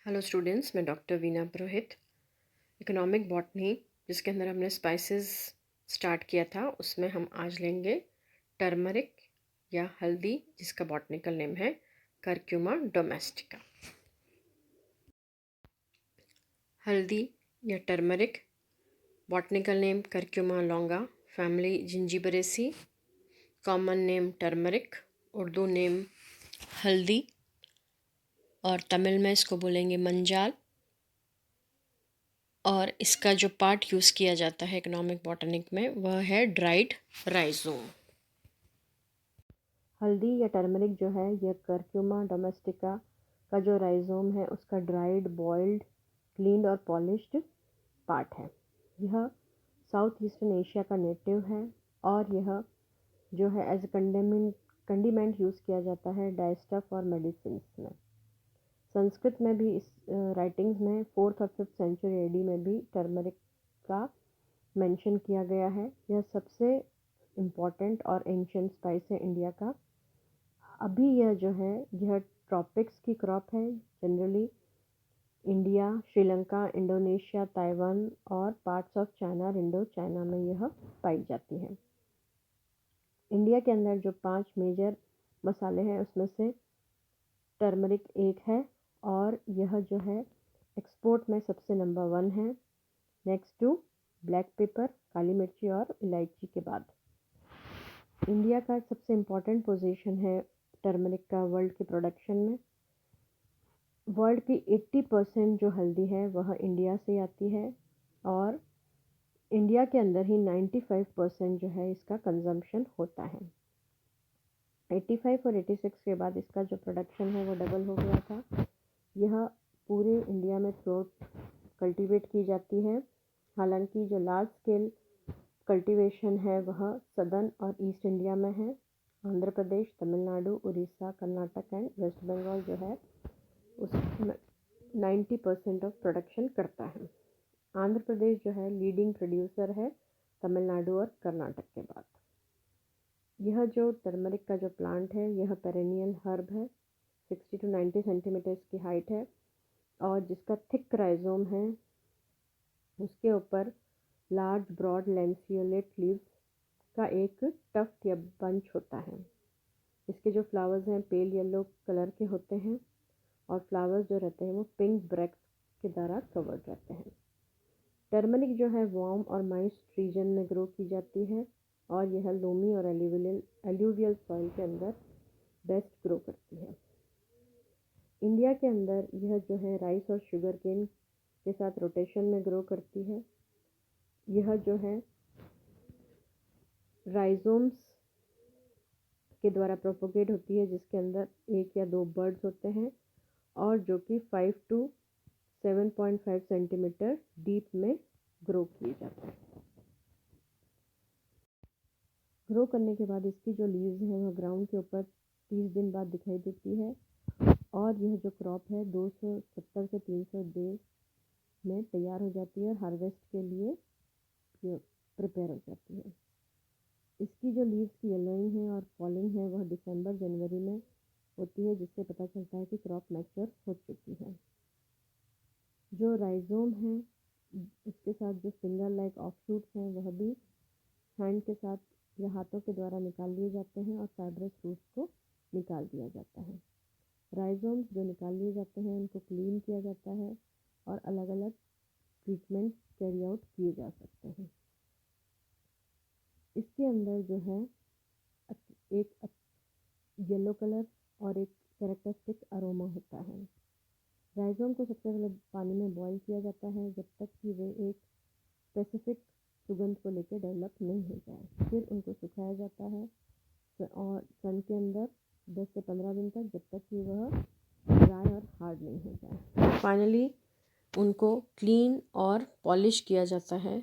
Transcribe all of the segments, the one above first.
Hello students, मैं doctor Veena पुरोहित। Economic botany जिसके अंदर हमने स्पाइसेस स्टार्ट किया था, उसमें हम आज लेंगे टर्मरिक या हल्दी, जिसका बॉटनिकल नेम है करक्यूमा डोमेस्टिका। हल्दी या turmeric, botanical name curcuma longa, family zingiberaceae, common name turmeric, Urdu name हल्दी, और तमिल में इसको बोलेंगे मंजाल। और इसका जो पार्ट यूज़ किया जाता है इकोनॉमिक बॉटनिक में, वह है ड्राइड राइजोम। हल्दी या टर्मरिक जो है, यह करक्यूमा डोमेस्टिका का जो राइजोम है, उसका ड्राइड, बॉइल्ड, क्लीन्ड और पॉलिश्ड पार्ट है। यह साउथ ईस्टर्न एशिया का नेटिव है और यह जो है एज कंडीमेंट यूज़ किया जाता है डाइस्टफ और मेडिसिन में। संस्कृत में भी इस राइटिंग्स में 4th और 5th सेंचुरी एडी में भी टर्मरिक का मेंशन किया गया है। यह सबसे इम्पॉर्टेंट और एंशिएंट स्पाइस है इंडिया का। अभी यह जो है, यह ट्रॉपिक्स की क्रॉप है। Generally India, Sri Lanka, Indonesia, Taiwan और पार्ट्स ऑफ चाइना और इंडो चाइना में यह पाई जाती है। इंडिया के अंदर जो 5 मेजर मसाले हैं, उसमें से टर्मरिक एक है और यह जो है एक्सपोर्ट में सबसे नंबर 1 है, नेक्स्ट टू ब्लैक पेपर, काली मिर्ची और इलायची के बाद। इंडिया का सबसे इम्पोर्टेंट पोजीशन है टर्मरिक का वर्ल्ड के प्रोडक्शन में। वर्ल्ड की 80% जो हल्दी है वह इंडिया से आती है और इंडिया के अंदर ही 95% जो है इसका कंजम्पशन होता है। 85 और 86 के बाद इसका जो प्रोडक्शन है वो डबल हो गया था। यह पूरे इंडिया में थ्रोट कल्टीवेट की जाती है। हालांकि जो लार्ज स्केल कल्टीवेशन है वह सदर्न और ईस्ट इंडिया में है। आंध्र प्रदेश, तमिलनाडु, उड़ीसा, कर्नाटक एंड वेस्ट बंगाल जो है उसमें 90% ऑफ प्रोडक्शन करता है। आंध्र प्रदेश जो है लीडिंग प्रोड्यूसर है तमिलनाडु और कर्नाटक के बाद। यह जो टर्मरिक का जो प्लांट है, यह पेरेनियल हर्ब है, 60 to 90 सेंटीमीटर्स की हाइट है और जिसका थिक राइजोम है, उसके ऊपर लार्ज ब्रॉड लैंसियोलेट लीव्स का एक टफ्ट या बंच होता है। इसके जो फ्लावर्स हैं पेल येलो कलर के होते हैं और फ्लावर्स जो रहते हैं वो पिंक ब्रैक्स के द्वारा कवर्ड रहते हैं। टर्मरिक जो है वार्म और मॉइस्ट रीजन में ग्रो की जाती है और यह लोमी और एल्यूवियल सॉइल के अंदर बेस्ट ग्रो करती है। इंडिया के अंदर यह जो है राइस और शुगर केन के साथ रोटेशन में ग्रो करती है। यह जो है राइजोम्स के द्वारा प्रोपोगेट होती है, जिसके अंदर 1 या 2 बर्ड्स होते हैं और जो कि 5 to 7.5 सेंटीमीटर डीप में ग्रो किए जाते हैं। ग्रो करने के बाद इसकी जो लीव्स हैं वह ग्राउंड के ऊपर 30 दिन बाद दिखाई देती है और यह जो क्रॉप है 270 से 300 डेज में तैयार हो जाती है और हार्वेस्ट के लिए प्रिपेयर हो जाती है। इसकी जो लीव्स की येलोइंग है और फॉलिंग है वह दिसंबर जनवरी में होती है, जिससे पता चलता है कि क्रॉप मैच्योर हो चुकी है। जो राइजोम है, इसके साथ जो फिंगर लाइक ऑफशूट्स हैं वह भी हैंड के साथ या हाथों के द्वारा निकाल लिए जाते हैं और फाइब्रस रूट्स को निकाल दिया जाता है। राइजोम्स जो निकाल लिए जाते हैं उनको क्लीन किया जाता है और अलग अलग ट्रीटमेंट कैरी आउट किए जा सकते हैं। इसके अंदर जो है एक येलो कलर और एक कैरेक्टरिस्टिक अरोमा होता है। राइजोम को सबसे पहले पानी में बॉईल किया जाता है जब तक कि वे एक स्पेसिफिक सुगंध को लेकर डेवलप नहीं हो जाए। फिर उनको सुखाया जाता है और सन के अंदर 10 से 15 दिन तक, जब तक कि वह ड्राई और हार्ड नहीं हो जाए। फाइनली उनको क्लीन और पॉलिश किया जाता है,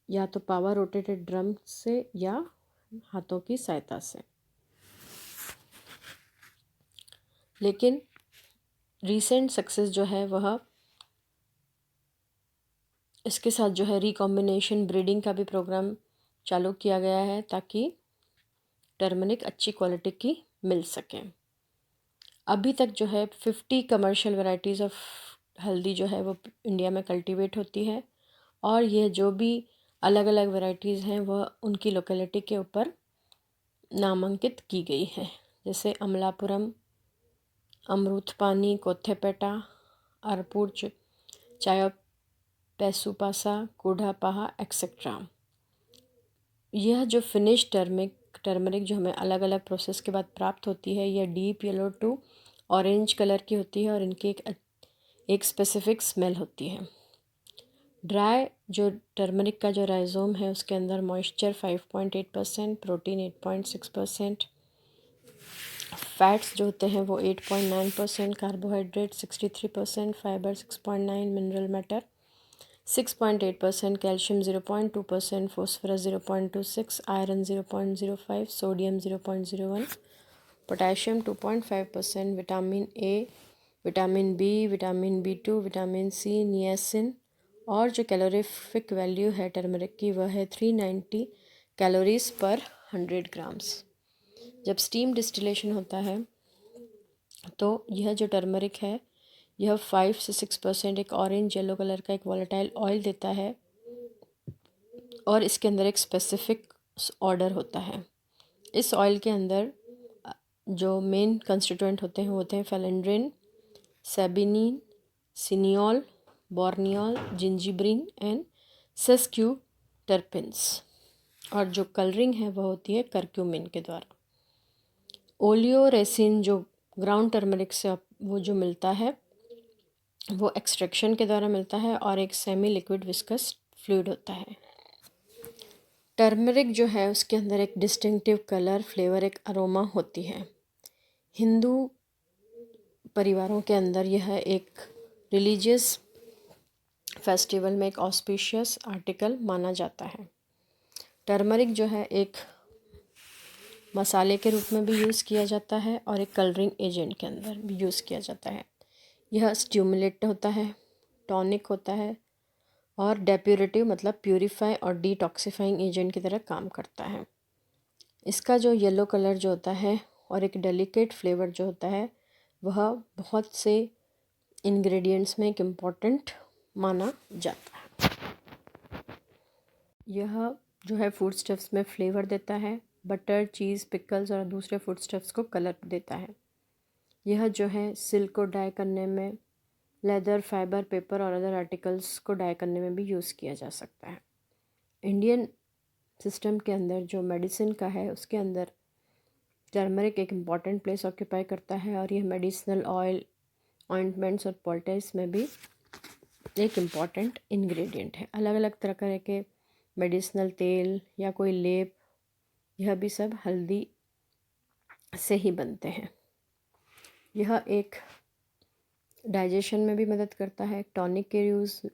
या तो पावर रोटेटेड ड्रम से या हाथों की सहायता से। लेकिन रीसेंट सक्सेस जो है वह इसके साथ जो है रिकॉम्बिनेशन ब्रीडिंग का भी प्रोग्राम चालू किया गया है ताकि टर्मरिक अच्छी क्वालिटी की मिल सके। अभी तक जो है 50 कमर्शियल वैरायटीज़ ऑफ हल्दी जो है वो इंडिया में कल्टीवेट होती है, और यह जो भी अलग अलग वैरायटीज़ हैं वह उनकी लोकेलिटी के ऊपर नामांकित की गई है, जैसे अमलापुरम, अमरूथपानी, कोथेपेटा, अरपुच, चायोपेसुपासा, कोढ़ापाहा एक्सेट्रा। यह जो फिनिश टर्मरिक जो हमें अलग अलग प्रोसेस के बाद प्राप्त होती है, यह deep yellow to orange colour की होती है और इनकी एक स्पेसिफिक स्मेल होती है। ड्राई जो टर्मरिक का जो राइजोम है उसके अंदर मॉइस्चर 5.8%, प्रोटीन 8.6%, फैट्स जो होते हैं वो 8.9%, carbohydrate 63%, fibre 6.9, mineral matter 6.8%, calcium 0.2%, phosphorus 0.26, iron 0.05, sodium 0.01, potassium 2.5%, vitamin A, vitamin B, vitamin B2, vitamin C, niacin, और जो कैलोरीफिक वैल्यू है टर्मरिक की वह है 390 कैलोरीज पर 100 ग्राम्स। जब स्टीम डिस्टिलेशन होता है तो यह जो टर्मरिक है यह 5 से 6% एक ऑरेंज येलो कलर का एक वॉलेटाइल ऑयल देता है, और इसके अंदर एक स्पेसिफिक ऑर्डर होता है। इस ऑयल के अंदर जो मेन कंस्टिट्यूएंट होते हैं फेलेंड्रिन, सेबिनिन, सिनियोल, बोर्नियोल, जिंजिब्रिन एंड सेस्क्यूटरपिन्स, और जो कलरिंग है वह होती है करक्यूमिन के द्वारा। ओलियोरेसिन जो ग्राउंड टर्मरिक से वो जो मिलता है वो एक्सट्रैक्शन के द्वारा मिलता है और एक सेमी लिक्विड विस्कस फ्लूइड होता है। टर्मरिक जो है उसके अंदर एक डिस्टिंक्टिव कलर, फ्लेवर, एक अरोमा होती है। हिंदू परिवारों के अंदर यह एक रिलीजियस फेस्टिवल में एक ऑस्पिशियस आर्टिकल माना जाता है। टर्मरिक जो है एक मसाले के रूप में भी यूज़ किया जाता है और एक कलरिंग एजेंट के अंदर भी यूज़ किया जाता है। यह स्टिमुलेट होता है, टॉनिक होता है, और डेप्यूरेटिव मतलब प्यूरिफाई और डिटॉक्सिफाइंग एजेंट की तरह काम करता है। इसका जो येलो कलर जो होता है और एक डेलिकेट फ्लेवर जो होता है वह बहुत से इंग्रेडिएंट्स में एक इम्पॉर्टेंट माना जाता है। यह जो है फूड स्टफ्स में फ्लेवर देता है, बटर, चीज़, पिकल्स और दूसरे फूड स्टफ्स को कलर देता है। यह जो है सिल्क को डाई करने में, लेदर, फाइबर, पेपर और अदर आर्टिकल्स को डाई करने में भी यूज़ किया जा सकता है। इंडियन सिस्टम के अंदर जो मेडिसिन का है उसके अंदर टर्मरिक एक इम्पॉर्टेंट प्लेस ऑक्यूपाई करता है, और यह मेडिसिनल ऑयल, ऑइंटमेंट्स और पॉल्टाइस में भी एक इम्पॉर्टेंट इंग्रेडिएंट है। अलग अलग तरह के मेडिसिनल तेल या कोई लेप, यह भी सब हल्दी से ही बनते हैं। यह एक डाइजेशन में भी मदद करता है, टॉनिक के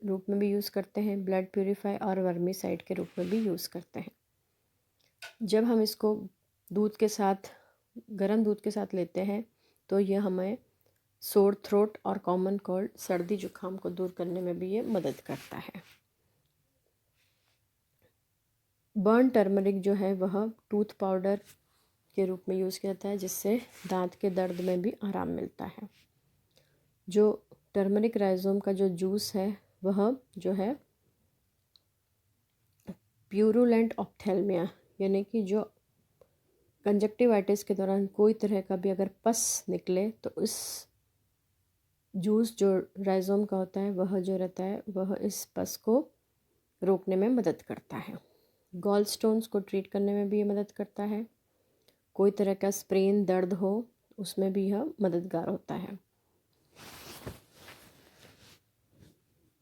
रूप में भी यूज़ करते हैं, ब्लड प्यूरिफाई और वर्मीसाइड के रूप में भी यूज़ करते हैं। जब हम इसको दूध के साथ, गर्म दूध के साथ लेते हैं तो यह हमें सोर थ्रोट और कॉमन कोल्ड, सर्दी जुकाम को दूर करने में भी ये मदद करता है। बर्न टर्मरिक जो है वह टूथ पाउडर के रूप में यूज़ किया जाता है, जिससे दांत के दर्द में भी आराम मिलता है। जो टर्मरिक राइजोम का जो जूस है वह जो है प्यूरुलेंट ऑप्थेल्मिया, यानी कि जो कंजक्टिवाइटिस के दौरान कोई तरह का भी अगर पस निकले तो इस जूस जो राइजोम का होता है वह जो रहता है वह इस पस को रोकने में मदद करता है। गॉल स्टोन्स को ट्रीट करने में भी ये मदद करता है। कोई तरह का स्प्रेन, दर्द हो उसमें भी यह मददगार होता है।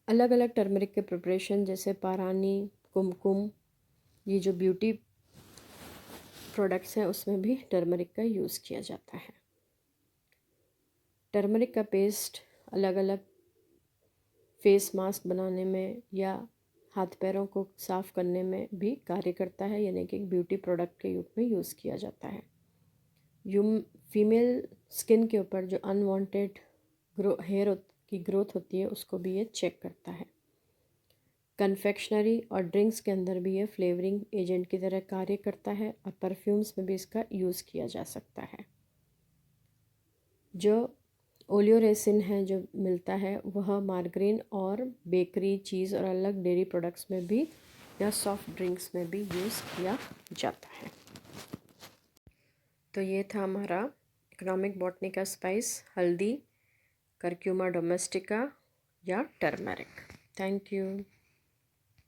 अलग अलग टर्मरिक के प्रिपरेशन जैसे पारानी, कुमकुम, ये जो ब्यूटी प्रोडक्ट्स हैं उसमें भी टर्मरिक का यूज़ किया जाता है। टर्मरिक का पेस्ट अलग अलग फेस मास्क बनाने में या हाथ पैरों को साफ़ करने में भी कार्य करता है, यानी कि एक ब्यूटी प्रोडक्ट के रूप में यूज़ किया जाता है। फीमेल स्किन के ऊपर जो अनवांटेड हेयर की ग्रोथ होती है उसको भी ये चेक करता है। कन्फेक्शनरी और ड्रिंक्स के अंदर भी ये फ्लेवरिंग एजेंट की तरह कार्य करता है, और परफ्यूम्स में भी इसका यूज़ किया जा सकता है। जो ओलियोरेसिन है जो मिलता है वह मार्गरीन और बेकरी, चीज़ और अलग डेयरी प्रोडक्ट्स में भी या सॉफ्ट ड्रिंक्स में भी यूज़ किया जाता है। तो ये था हमारा इकोनॉमिक बॉटनी का स्पाइस हल्दी, करक्यूमा डोमेस्टिका या टर्मरिक। Thank you.